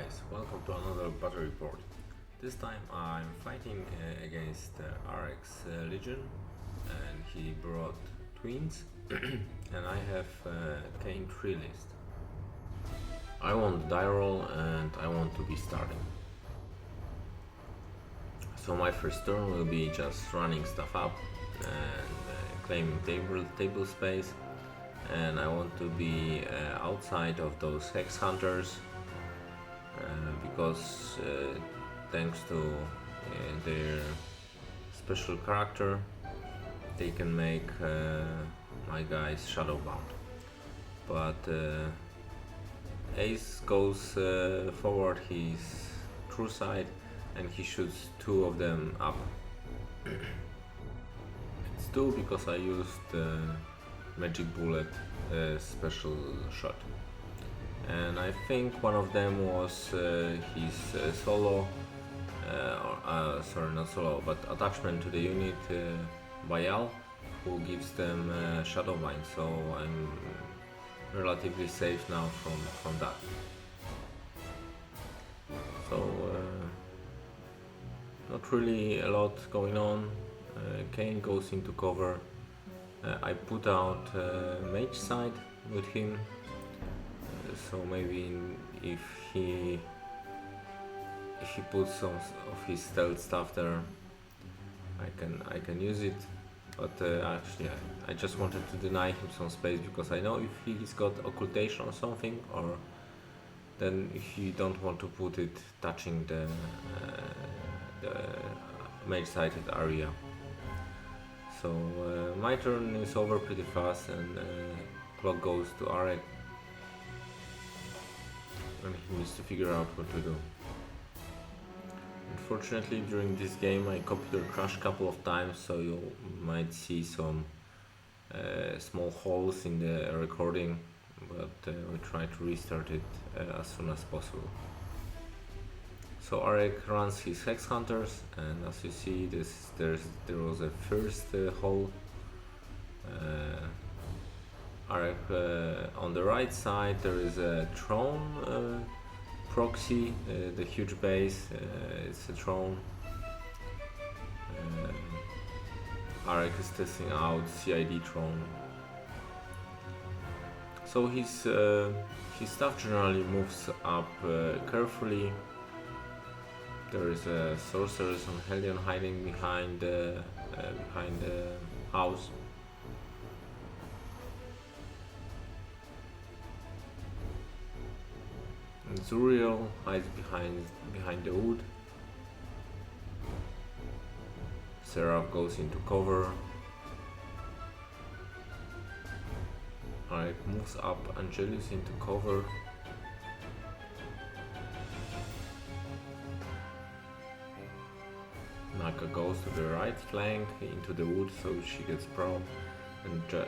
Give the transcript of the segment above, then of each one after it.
guys, welcome to another battle report. This time I'm fighting against RX Legion, and he brought twins and I have Caine3 list. I want die roll and I want to be starting. So my first turn will be just running stuff up and claiming table space, and I want to be outside of those hex hunters because thanks to their special character they can make my guys shadowbound. But Ace goes forward his true side and he shoots two of them up. It's two because I used magic bullet special shot, and I think one of them was his solo sorry, not solo, but attachment to the unit Bayal, who gives them shadowbind, so I'm relatively safe now from that. So not really a lot going on. Caine goes into cover. I put out mage side with him, so maybe if he puts some of his stealth stuff there, I can use it. But actually I just wanted to deny him some space, because I know if he's got occultation or something, or then if you don't want to put it touching the mage sided area. So my turn is over pretty fast, and clock goes to Arek, and he needs to figure out what to do. Unfortunately, during this game my computer crashed a couple of times, so you might see some small holes in the recording, but we try to restart it as soon as possible. So Arek runs his hex hunters, and as you see, there was a first hole. Arek on the right side there is a throne proxy, the huge base. It's a throne. Arek is testing out CID throne. So his stuff generally moves up carefully. There is a Sorceress on Hellion hiding behind the house. And Zuriel hides behind the wood. Seraph goes into cover. Arek moves up Angelius into cover. Naga goes to the right flank into the wood, so she gets prone, and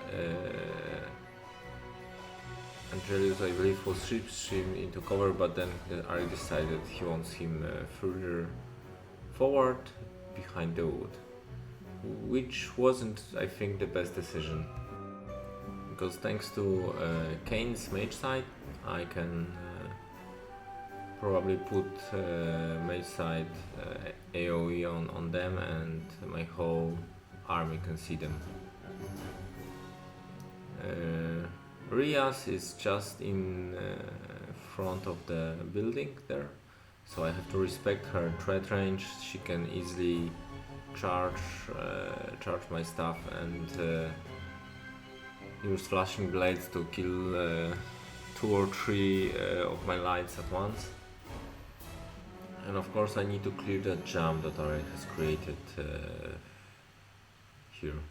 Angelius, I believe, was ships him into cover, but then Arek decided he wants him further forward behind the wood, which wasn't, I think, the best decision, because thanks to Caine's mage side I can probably put mage side AoE on them, and my whole army can see them. Rhyas is just in front of the building there, so I have to respect her threat range. She can easily charge my stuff and use flashing blades to kill 2 or 3 of my lights at once. And of course I need to clear that jam that Arek has created here.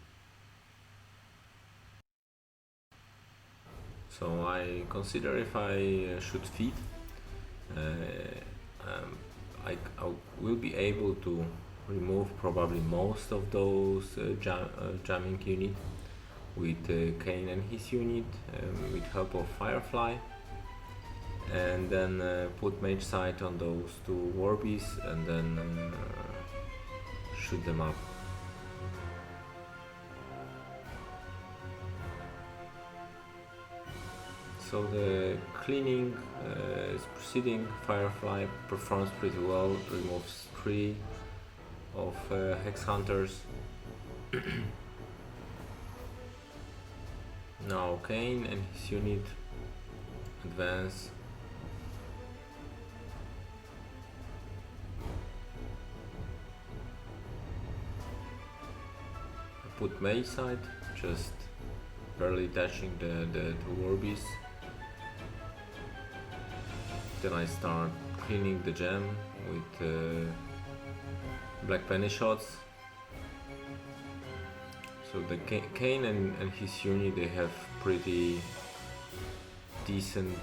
So I consider if I should feed, I will be able to remove probably most of those jamming unit with Caine and his unit with help of Firefly, and then put mage sight on those 2 warbies and then shoot them up. So the cleaning is proceeding. Firefly performs pretty well, removes 3 of Hex Hunters. Now Caine and his unit advance. I put mage side, just barely touching the war beast. Then I start cleaning the gem with black penny shots. So the Caine and his unit, they have pretty decent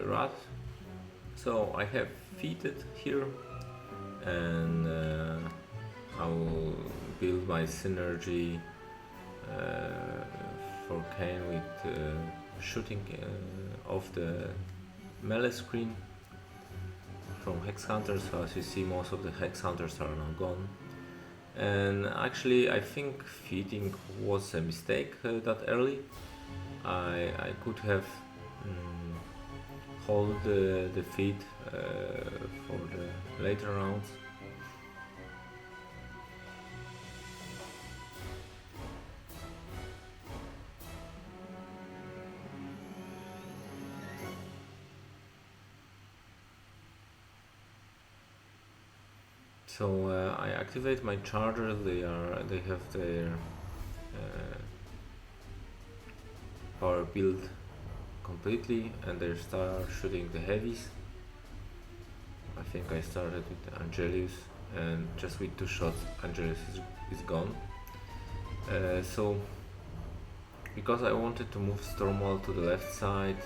rat. So I have feated here, and I will build my synergy for Caine with shooting off the melee screen from Hex Hunters. So as you see, most of the Hex Hunters are now gone. And actually I think feeding was a mistake that early. I could have hold the feed for the later rounds. So I activate my chargers. They have their power build completely, and they start shooting the heavies. I think I started with Angelius, and just with 2 shots Angelius is gone. So because I wanted to move Stormwall to the left side,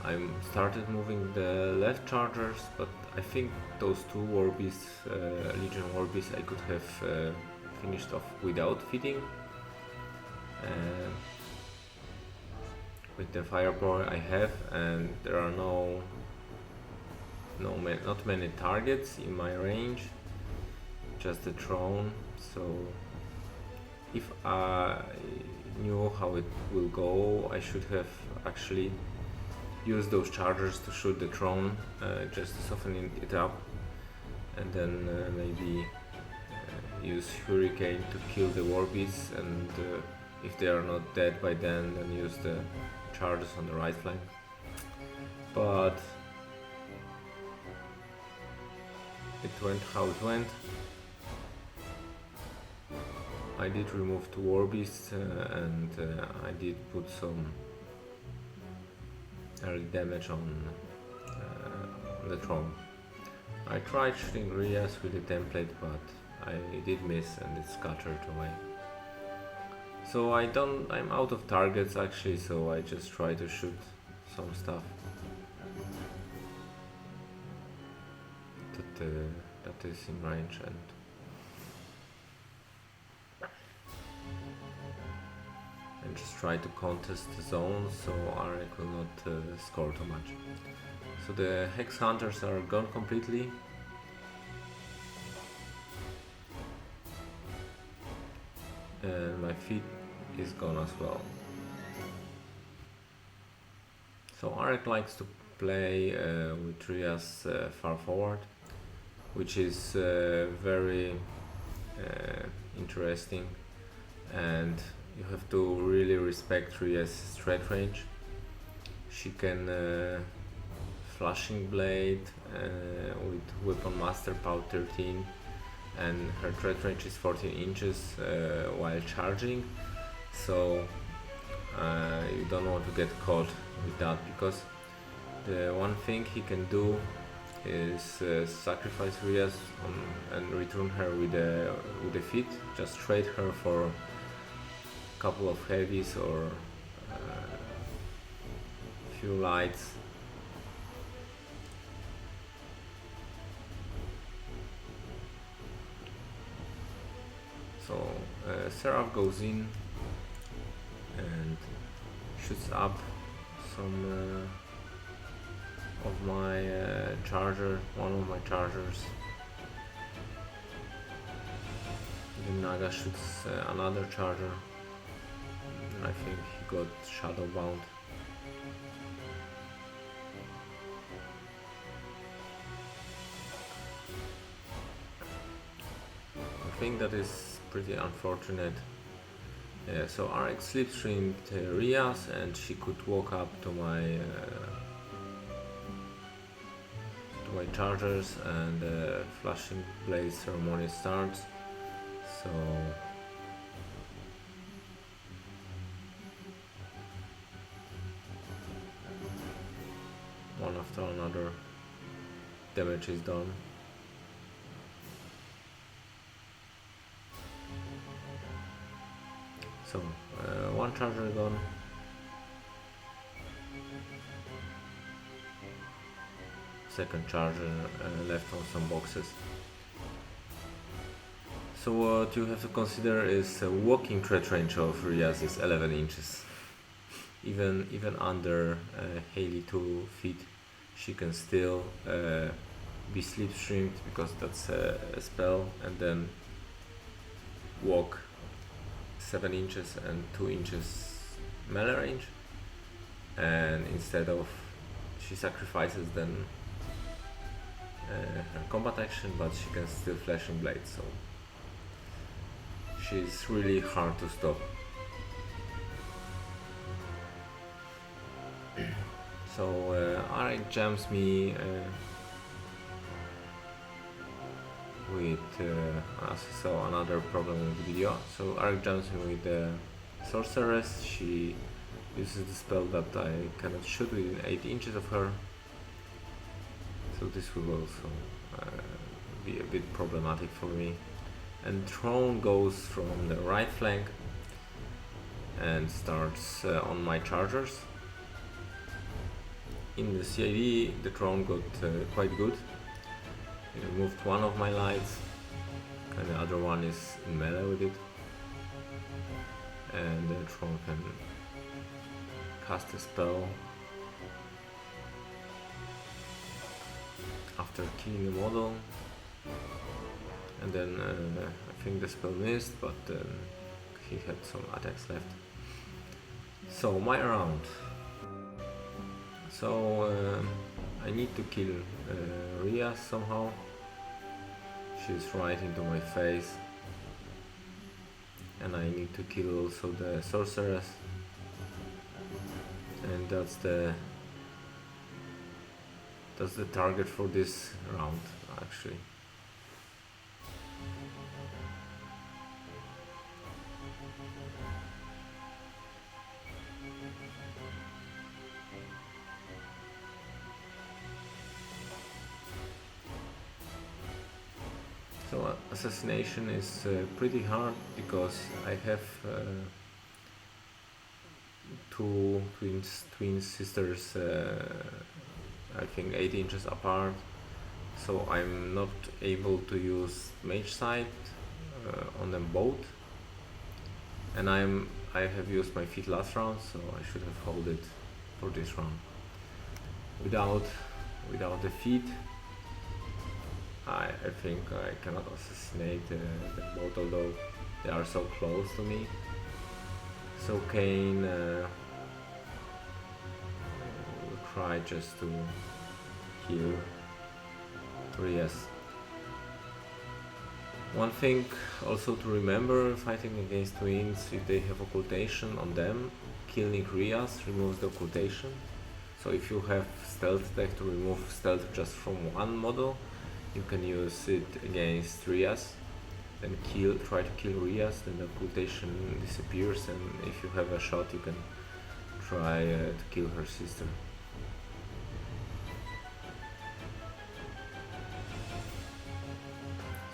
I started moving the left chargers, but I think those 2 war beasts, Legion war beasts, I could have finished off without feeding. With the firepower I have, and there are not many targets in my range, just the throne. So if I knew how it will go, I should have actually used those chargers to shoot the throne, just to soften it up, and then maybe use Hurricane to kill the war beasts, and if they are not dead by then use the charges on the right flank. But it went how it went. I did remove 2 war beasts, and I did put some early damage on the throne. I tried shooting Rhyas with the template, but I did miss and it scattered away. So I'm out of targets actually, so I just try to shoot some stuff that is in range, and just try to contest the zones so Arik will not score too much. So the Hex Hunters are gone completely. And my feet is gone as well. So Arik likes to play with Rhyas far forward, which is very interesting, and you have to really respect Rhyas' threat range. She can Flashing Blade with Weapon Master Power 13, and her threat range is 14 inches while charging, so you don't want to get caught with that, because the one thing he can do is sacrifice Rhyas and return her with the feet, just trade her for a couple of heavies or few lights. So Seraph goes in and shoots up some of my one of my chargers. The Naga shoots another charger. I think he got shadow bound. I think that is pretty unfortunate. Yeah, so RX slipstreamed Rhyas and she could walk up to my chargers, and flashing blade ceremony starts. So one after another damage is done. So one charger gone. Second charger left on some boxes. So what you have to consider is walking threat range of Rhyas is 11 inches. Even under Haley 2 feet, she can still be slipstreamed, because that's a spell, and then walk 7 inches and 2 inches melee range, and instead of, she sacrifices then her combat action, but she can still flashing blade, so she's really hard to stop. So Arlan jams me with so another problem in the video. So Arlan jams me with the Sorceress. She uses the spell that I cannot shoot within 8 inches of her. So this will also be a bit problematic for me. And Throne goes from the right flank and starts on my chargers. In the CID, the Throne got quite good. It removed one of my lights, and the other one is in melee with it. And the Throne can cast a spell after killing the model, and then I think the spell missed, but he had some attacks left. So my round. So I need to kill Rhyas somehow. She's right into my face, and I need to kill also the Sorceress, and that's the target for this round, actually. So assassination is pretty hard, because I have two twin sisters, I think 8 inches apart, so I'm not able to use mage sight on them both, and I have used my feet last round, so I should have held it for this round. Without the feet, I think I cannot assassinate them both, although they are so close to me. So Caine will try just to kill Rhyas. One thing also to remember fighting against twins: if they have occultation on them, killing Rhyas removes the occultation. So if you have stealth tech to remove stealth just from one model, you can use it against Rhyas, then try to kill Rhyas, then the occultation disappears, and if you have a shot you can try to kill her sister.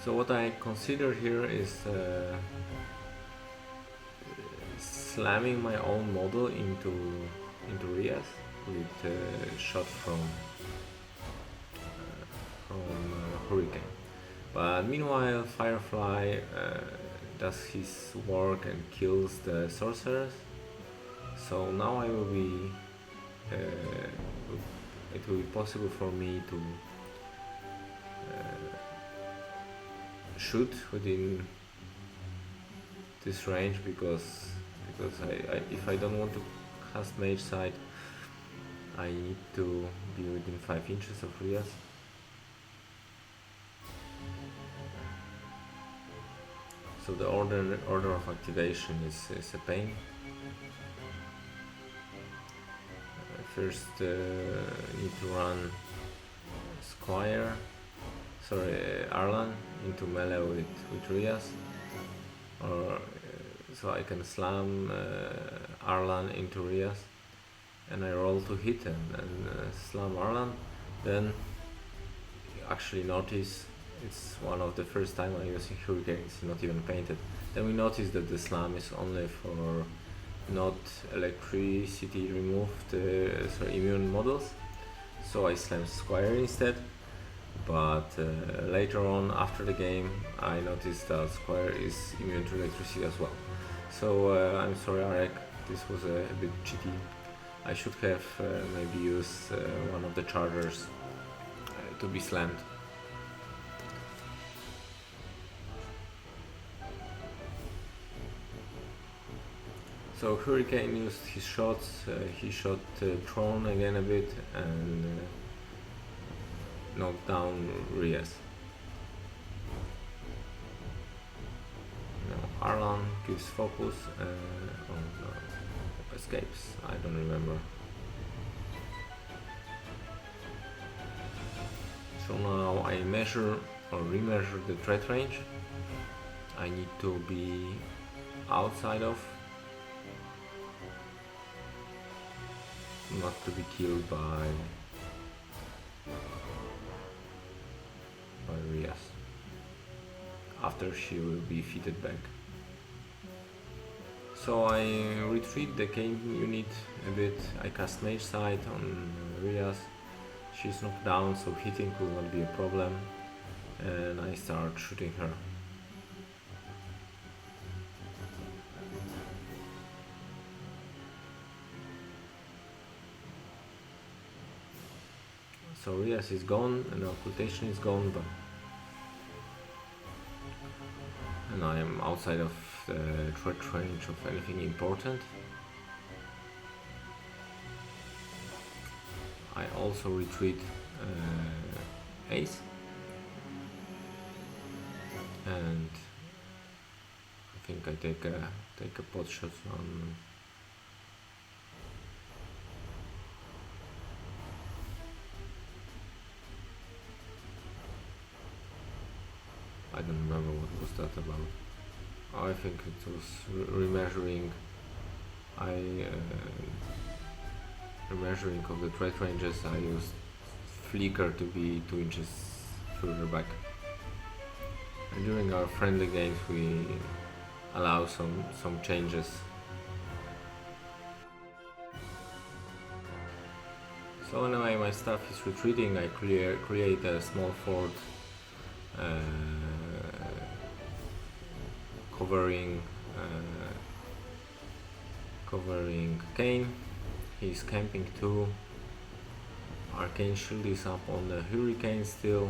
So what I consider here is slamming my own model into Rhyas with a shot from Hurricane. But meanwhile, Firefly does his work and kills the Sorceress. So now it will be possible for me to shoot within this range because if I don't want to cast mage side, I need to be within 5 inches of Rhyas. So the order of activation is a pain. First need to run Squire, Arlan into melee with Rhyas, or so I can slam Arlan into Rhyas, and I roll to hit and slam Arlan. Then actually notice it's one of the first time I'm using Hurricanes, not even painted. Then we notice that the slam is only for not electricity removed immune models, so I slam Squire instead. But later on after the game I noticed that Squire is immune to electricity as well. So I'm sorry Arek, this was a bit cheaty. I should have maybe used one of the chargers to be slammed. So Hurricane used his shots, he shot Throne again a bit and knocked down Rhyas. Now Arlan gives focus, escapes, I don't remember. So now I measure or remeasure the threat range. I need to be outside of, not to be killed by Rhyas after she will be fitted back. So I retreat the Caine unit a bit. I cast mage sight on Rhyas. She's knocked down, so hitting will not be a problem, and I start shooting her. So Rhyas is gone and occultation is gone, and I am outside of the threat range of anything important. I also retreat Ace, and I think I take a pot shot on I don't remember what was that about. I think it was remeasuring. Remeasuring of the threat ranges. I used flicker to be 2 inches further back. And during our friendly games we allow some changes. So anyway, my staff is retreating. I create a small fort covering Caine. He's camping too. Arcane shield is up on the Hurricane still,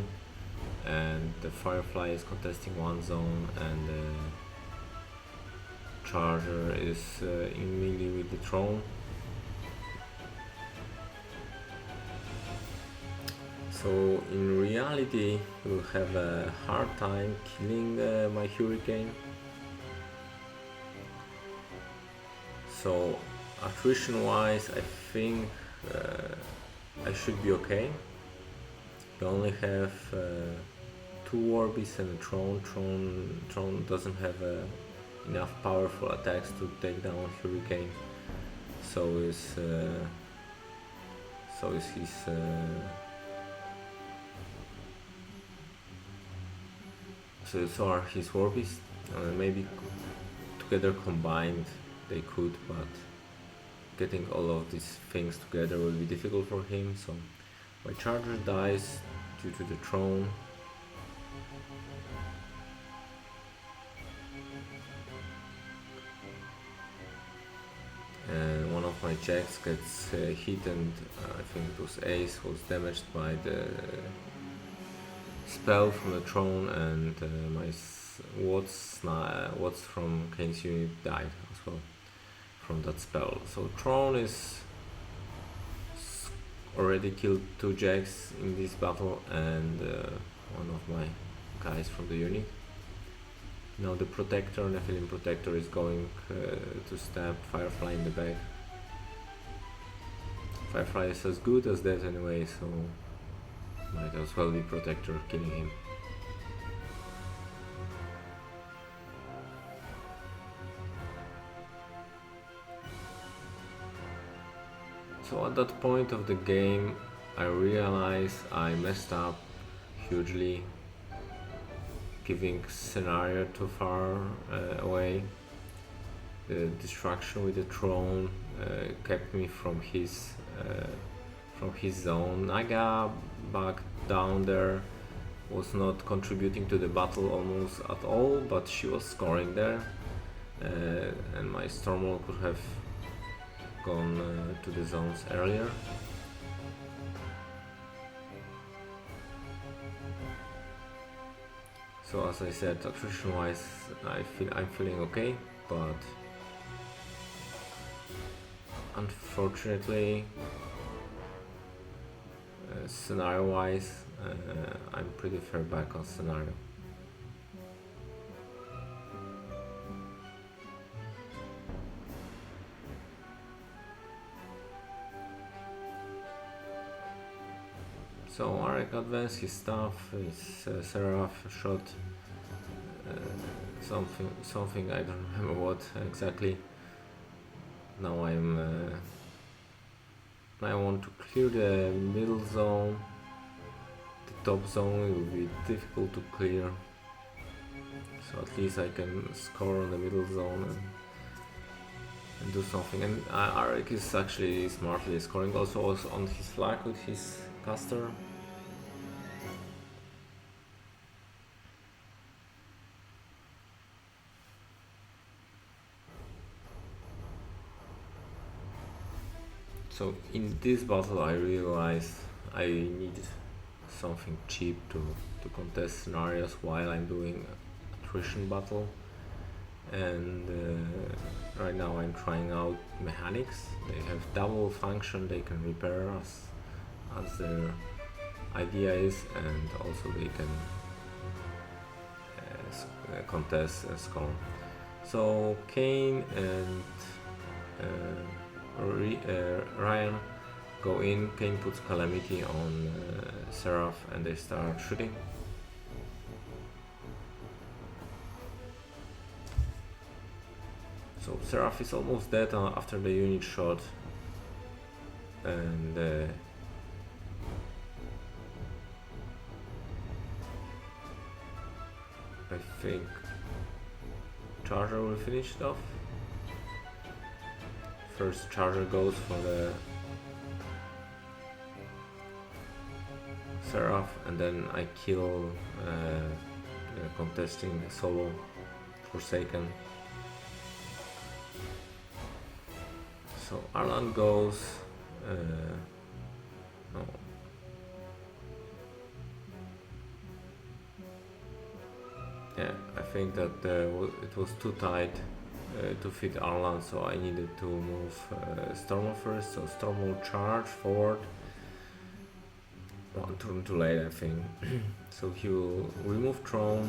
and the Firefly is contesting one zone, and the Charger is in melee with the Throne. So in reality we'll have a hard time killing my Hurricane. So attrition wise I think I should be okay. We only have 2 Warbeasts and a Throne. Throne doesn't have enough powerful attacks to take down Hurricane. So is his so are his Warbeasts. Maybe together combined they could, but getting all of these things together will be difficult for him. So my Charger dies due to the Throne. And one of my checks gets hit, and I think it was Ace was damaged by the spell from the Throne, and my what's from Caine's unit died as well from that spell. So Throne is already killed 2 Jags in this battle and one of my guys from the unit. Now the Protector, Nephilim Protector, is going to stab Firefly in the back. Firefly is as good as dead anyway, so might as well be Protector killing him. So at that point of the game I realized I messed up hugely, giving scenario too far away. The distraction with the Throne kept me from his zone. Naga back down there was not contributing to the battle almost at all, but she was scoring there, and my Stormwall could have gone to the zones earlier. So as I said, attrition wise I'm feeling okay, but unfortunately scenario wise I'm pretty far back on scenario. So Arek advanced his stuff, his Seraph shot something I don't remember what exactly. Now I want to clear the middle zone. The top zone will be difficult to clear, so at least I can score on the middle zone and do something. And Arek is actually smartly scoring also on his flag with his caster. So in this battle I realized I needed something cheap to contest scenarios while I'm doing attrition battle, and right now I'm trying out mechanics. They have double function, they can repair as their idea is, and also they can contest and score. So Caine and Ryan go in. Caine puts Calamity on Seraph and they start shooting. So Seraph is almost dead after the unit shot, and I think Charger will finish it off. First Charger goes for the Seraph, and then I kill contesting solo Forsaken. So Arlan goes no. Yeah, I think that it was too tight to fit Arlan, so I needed to move Stormwall first. So Stormwall charge forward. One turn too late, I think. So he will remove Throne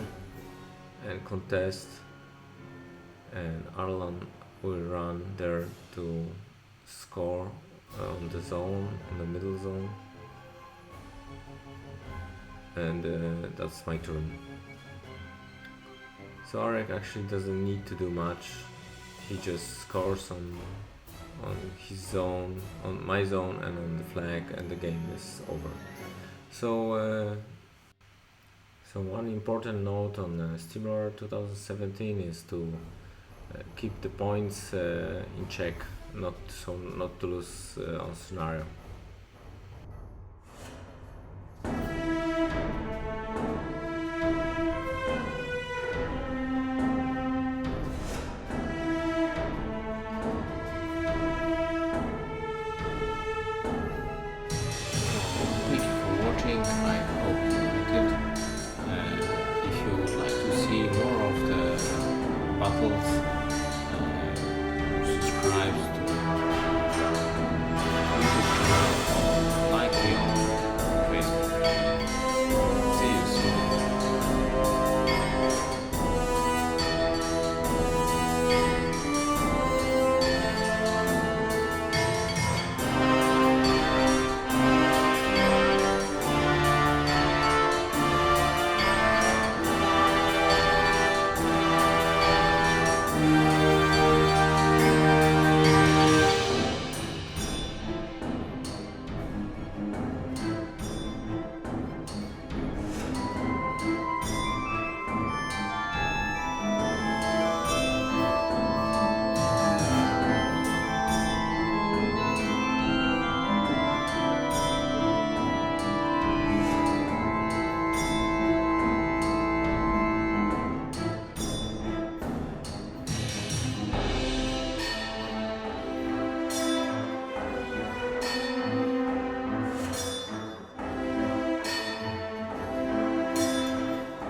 and contest, and Arlan will run there to score on the zone, on the middle zone, and that's my turn. So Arek actually doesn't need to do much. He just scores on his zone, on my zone, and on the flag, and the game is over. So so one important note on SteamLore 2017 is to keep the points in check, not to lose on scenario.